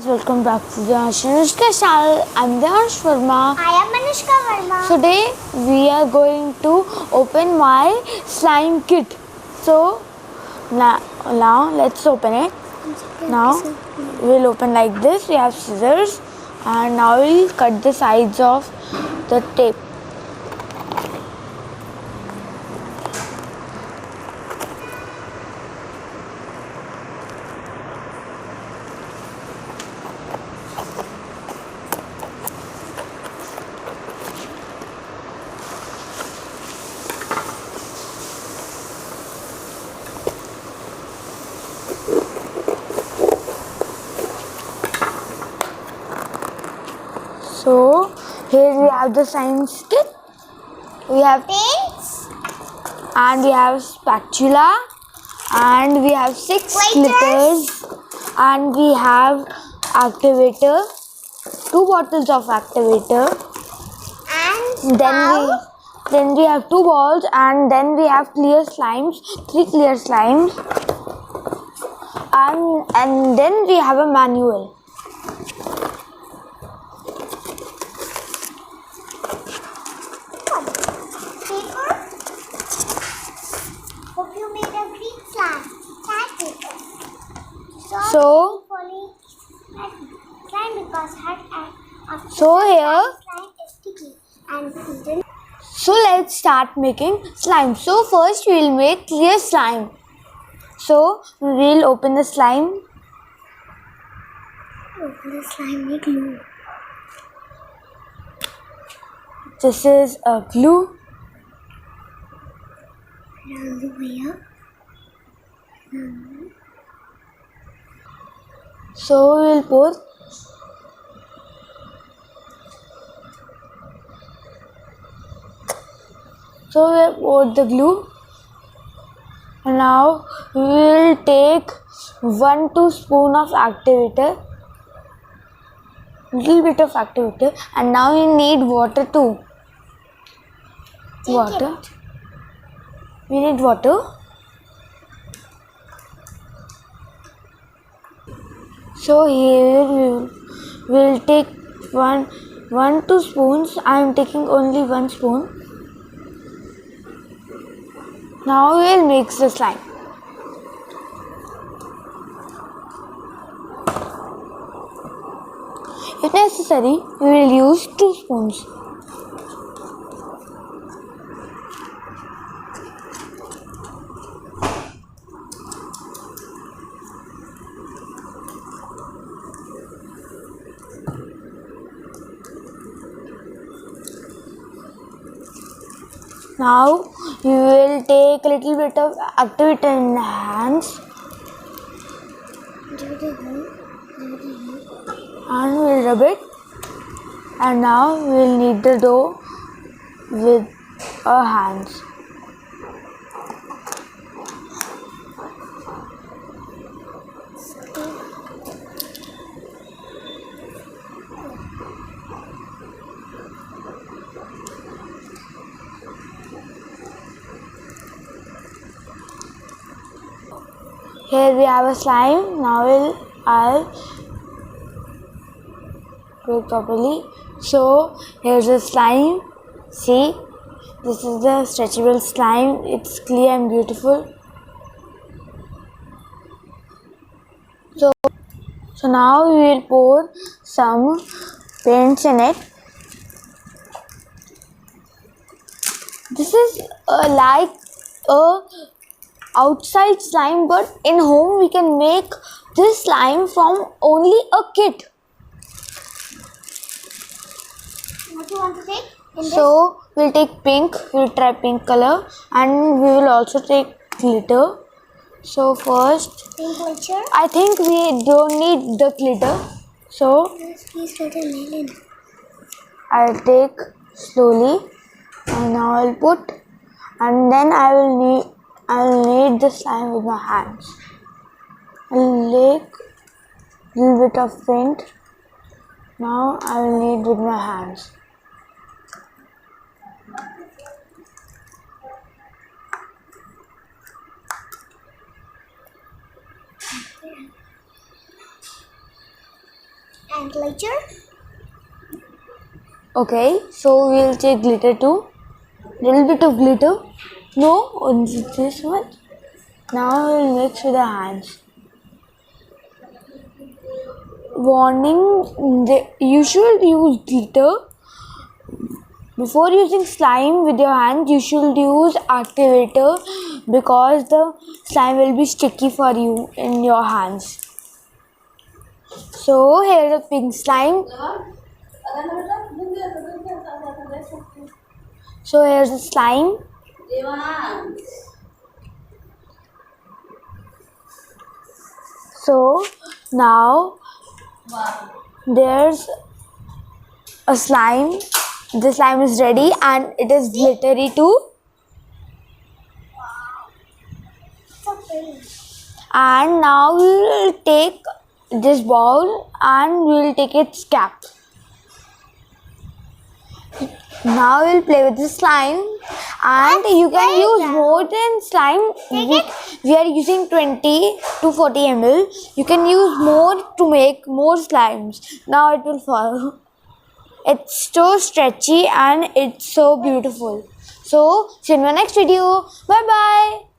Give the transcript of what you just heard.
Welcome back to the Anushka channel. I'm Devansh Verma. I am Anushka Verma. Today we are going to open my slime kit. So now let's open it. Now we'll open like this. We have scissors and now we'll cut the sides of the tape. So here we have the slime kit. We have Paints, and we have spatula and we have 6 glitters and we have activator, 2 bottles of activator, and then we have 2 balls and then we have clear slimes, 3 clear slimes, and then we have a manual. paper. Hope you made a green slime. Tag paper. So Slime because after So here slime is sticky and hidden. So let's start making slime. So first we will make clear slime. So we will open the slime. Open the slime with glue. This is a glue. Around the way up. So we will pour. So we have poured the glue. And now we will take 1-2 spoon of activator. Little bit of activator, and now you need water too. Water. We need water. So here we will take 1-2 spoons. I am taking only 1 spoon. Now we will mix the slime. If necessary, we will use 2 spoons. Now we will take a little bit of activator in the hands and we'll rub it. And now we will knead the dough with our hands. Here we have a slime. Now I'll do it properly. So here's the slime. See, this is the stretchable slime. It's clear and beautiful. So now we will pour some paints in it. This is like a outside slime, but in home we can make this slime from only a kit. What do you want to take? So we'll take pink. We'll try pink color, and we will also take glitter. So first, Pink glitter. I think we don't need the glitter. So Please let a melon. I'll take slowly, and now I'll put, and then I'll knead the slime with my hands. I'll take a little bit of paint. Now I'll knead with my hands. And glitter. Okay, so we'll take glitter too. Little bit of glitter. No, only this much. Now we'll mix with the hands. Warning, you should use glitter. Before using slime with your hands, you should use activator because the slime will be sticky for you in your hands. So here's a pink slime. So here's the slime. So now there's a slime. The slime is ready and it is glittery too. So pretty. And now we will take this bowl and we will take its cap. Now we'll play with the slime and you can use more than slime. We are using 20 to 40 ml. You can use more to make more slimes. Now it will fall. It's so stretchy and it's so beautiful. So see you in my next video. Bye bye.